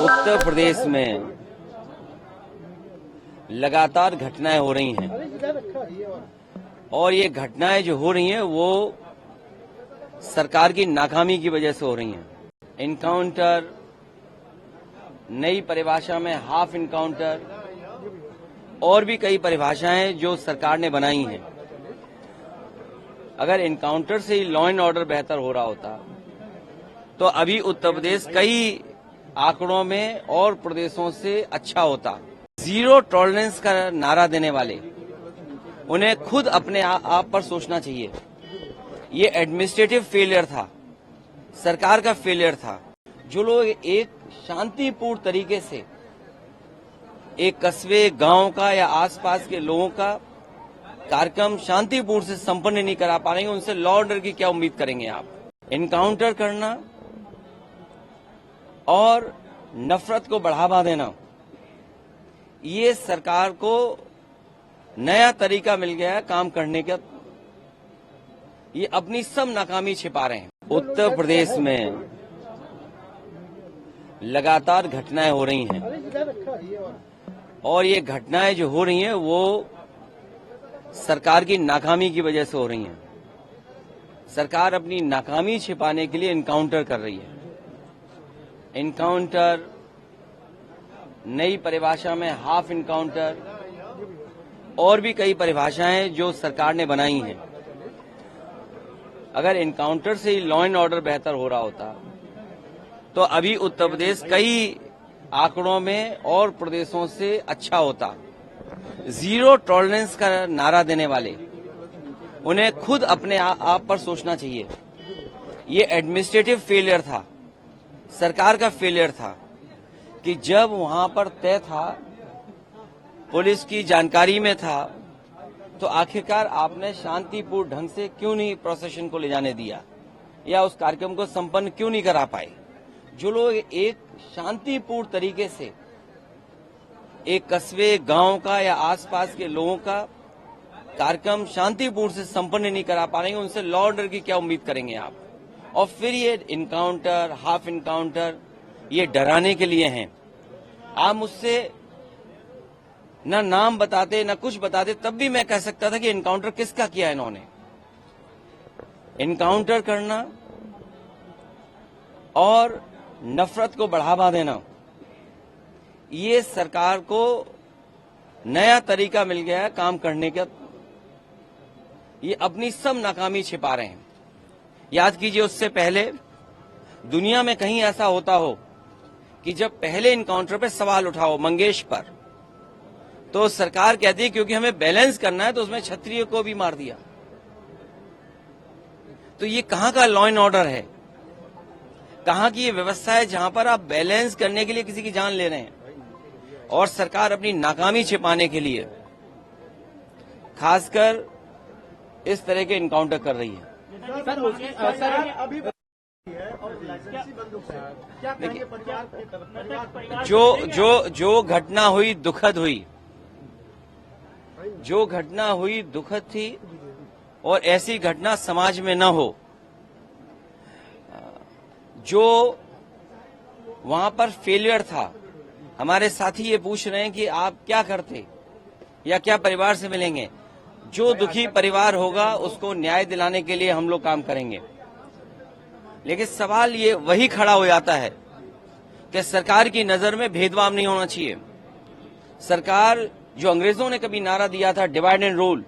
उत्तर प्रदेश में लगातार घटनाएं हो रही हैं और ये घटनाएं जो हो रही हैं वो सरकार की नाकामी की वजह से हो रही हैं। इनकाउंटर, नई परिभाषा में हाफ इनकाउंटर और भी कई परिभाषाएं जो सरकार ने बनाई हैं। अगर इनकाउंटर से ही लॉ एंड ऑर्डर बेहतर हो रहा होता तो अभी उत्तर प्रदेश कई आंकड़ों में और प्रदेशों से अच्छा होता। जीरो टॉलरेंस का नारा देने वाले उन्हें खुद अपने आप पर सोचना चाहिए। ये एडमिनिस्ट्रेटिव फेलियर था, सरकार का फेलियर था। जो लोग एक शांतिपूर्ण तरीके से एक कस्बे, गांव का या आसपास के लोगों का कार्यक्रम शांतिपूर्ण से संपन्न नहीं करा पा रहे हैं, उनसे लॉ ऑर्डर की क्या उम्मीद करेंगे आप? इनकाउंटर करना और नफरत को बढ़ावा देना, ये सरकार को नया तरीका मिल गया है काम करने का। ये अपनी सब नाकामी छिपा रहे हैं। उत्तर प्रदेश में लगातार घटनाएं हो रही हैं और ये घटनाएं जो हो रही हैं वो सरकार की नाकामी की वजह से हो रही हैं। सरकार अपनी नाकामी छिपाने के लिए इनकाउंटर कर रही है। इनकाउंटर, नई परिभाषा में हाफ इनकाउंटर और भी कई परिभाषाएं जो सरकार ने बनाई हैं। अगर इनकाउंटर से ही लॉ एंड ऑर्डर बेहतर हो रहा होता तो अभी उत्तर प्रदेश कई आंकड़ों में और प्रदेशों से अच्छा होता। जीरो टॉलरेंस का नारा देने वाले उन्हें खुद अपने आप पर सोचना चाहिए। ये एडमिनिस्ट्रेटिव फेलियर था, सरकार का फेलियर था कि जब वहां पर तय था, पुलिस की जानकारी में था, तो आखिरकार आपने शांतिपूर्ण ढंग से क्यों नहीं प्रोसेशन को ले जाने दिया या उस कार्यक्रम को संपन्न क्यों नहीं करा पाए? जो लोग एक शांतिपूर्ण तरीके से एक कस्बे, गांव का या आसपास के लोगों का कार्यक्रम शांतिपूर्ण से संपन्न नहीं करा पा रहे हैं, उनसे लॉ ऑर्डर की क्या उम्मीद करेंगे आप? और फिर ये इनकाउंटर, हाफ इनकाउंटर, ये डराने के लिए हैं। आप मुझसे न नाम बताते न कुछ बताते, तब भी मैं कह सकता था कि इनकाउंटर किसका किया है इन्होंने। इनकाउंटर करना और नफरत को बढ़ावा देना, ये सरकार को नया तरीका मिल गया है काम करने का। ये अपनी सब नाकामी छिपा रहे हैं। याद कीजिए, उससे पहले दुनिया में कहीं ऐसा होता हो कि जब पहले इनकाउंटर पे सवाल उठाओ मंगेश पर, तो सरकार कहती है क्योंकि हमें बैलेंस करना है तो उसमें क्षत्रिय को भी मार दिया। तो ये कहां का लॉ एंड ऑर्डर है? कहां की ये व्यवस्था है जहां पर आप बैलेंस करने के लिए किसी की जान ले रहे हैं? और सरकार अपनी नाकामी छिपाने के लिए खासकर इस तरह के इनकाउंटर कर रही है। जो घटना हुई दुखद हुई, जो घटना हुई दुखद थी और ऐसी घटना समाज में न हो। जो वहां पर फेलियर था, हमारे साथी ये पूछ रहे हैं कि आप क्या करते या क्या परिवार से मिलेंगे। जो दुखी परिवार होगा उसको न्याय दिलाने के लिए हम लोग काम करेंगे। लेकिन सवाल ये वही खड़ा हो जाता है कि सरकार की नजर में भेदभाव नहीं होना चाहिए। सरकार, जो अंग्रेजों ने कभी नारा दिया था डिवाइड एंड रूल,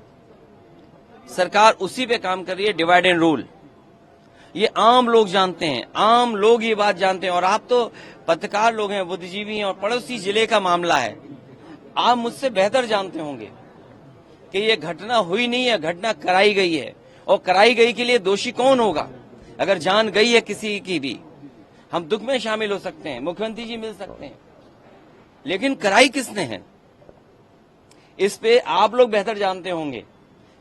सरकार उसी पे काम कर रही है, डिवाइड एंड रूल। ये आम लोग जानते हैं, आम लोग ये बात जानते हैं। और आप तो पत्रकार लोग हैं, बुद्धिजीवी हैं, और पड़ोसी जिले का मामला है। आप मुझसे बेहतर जानते होंगे कि ये घटना हुई नहीं है, घटना कराई गई है। और कराई गई के लिए दोषी कौन होगा? अगर जान गई है किसी की भी, हम दुख में शामिल हो सकते हैं, मुख्यमंत्री जी मिल सकते हैं, लेकिन कराई किसने है इस पे आप लोग बेहतर जानते होंगे।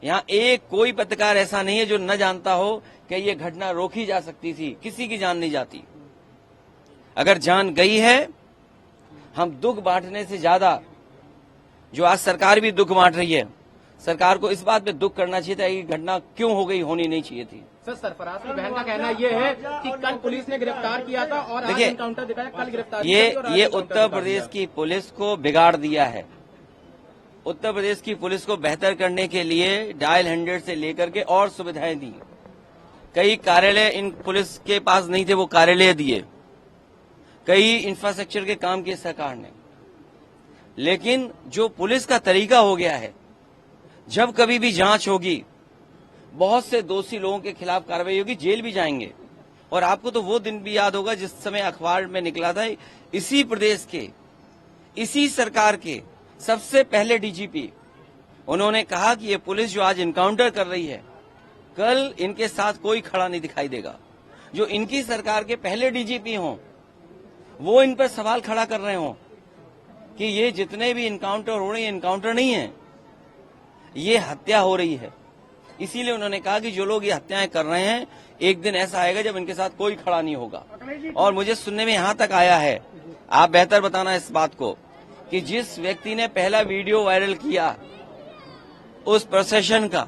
यहाँ एक कोई पत्रकार ऐसा नहीं है जो न जानता हो कि ये घटना रोकी जा सकती थी। किसी की जान नहीं जाती। अगर जान गई है, हम दुख बांटने से ज्यादा, जो आज सरकार भी दुख बांट रही है, सरकार को इस बात पे दुख करना चाहिए था कि घटना क्यों हो गई, होनी नहीं चाहिए थी। सर, सरफराज की बहन का कहना ये है कि कल पुलिस ने गिरफ्तार किया था और आज एनकाउंटर दिखाया, कल गिरफ्तार ये उत्तर प्रदेश की पुलिस को बिगाड़ दिया है। उत्तर प्रदेश की पुलिस को बेहतर करने के लिए डायल 100 से लेकर के और सुविधाएं दी। कई कार्यालय इन पुलिस के पास नहीं थे, वो कार्यालय दिए। कई इंफ्रास्ट्रक्चर के काम किए सरकार ने। लेकिन जो पुलिस का तरीका हो गया है, जब कभी भी जांच होगी, बहुत से दोषी लोगों के खिलाफ कार्रवाई होगी, जेल भी जाएंगे। और आपको तो वो दिन भी याद होगा जिस समय अखबार में निकला था, इसी प्रदेश के, इसी सरकार के सबसे पहले डीजीपी, उन्होंने कहा कि ये पुलिस जो आज इनकाउंटर कर रही है, कल इनके साथ कोई खड़ा नहीं दिखाई देगा। जो इनकी सरकार के पहले डीजीपी हों, वो इन पर सवाल खड़ा कर रहे हों कि ये जितने भी इनकाउंटर हो रहे हैं, इनकाउंटर नहीं है, ये हत्या हो रही है। इसीलिए उन्होंने कहा कि जो लोग ये हत्याएं कर रहे हैं, एक दिन ऐसा आएगा जब इनके साथ कोई खड़ा नहीं होगा। और मुझे सुनने में यहां तक आया है, आप बेहतर बताना इस बात को, कि जिस व्यक्ति ने पहला वीडियो वायरल किया उस प्रोसेशन का,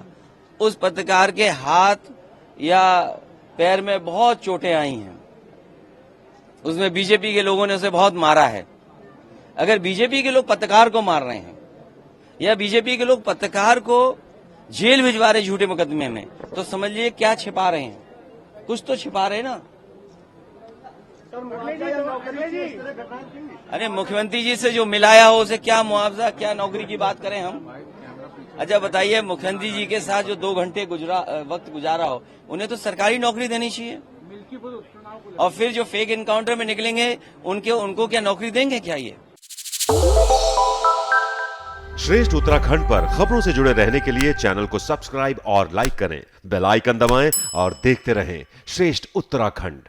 उस पत्रकार के हाथ या पैर में बहुत चोटें आई हैं। उसमें बीजेपी के लोगों ने उसे बहुत मारा है। अगर बीजेपी के लोग पत्रकार को मार रहे हैं या बीजेपी के लोग पत्रकार को जेल भिजवा रहे झूठे मुकदमे में, तो समझिए क्या छिपा रहे हैं, कुछ तो छिपा रहे हैं ना। अरे मुख्यमंत्री जी से जो मिलाया हो उसे क्या मुआवजा, क्या नौकरी की बात करें हम। अच्छा बताइए, मुख्यमंत्री जी के साथ जो 2 घंटे वक्त गुजारा हो, उन्हें तो सरकारी नौकरी देनी चाहिए। और फिर जो फेक इनकाउंटर में निकलेंगे उनको क्या नौकरी देंगे क्या ये? श्रेष्ठ उत्तराखंड पर खबरों से जुड़े रहने के लिए चैनल को सब्सक्राइब और लाइक करें, बेल आइकन दबाएं और देखते रहें श्रेष्ठ उत्तराखंड।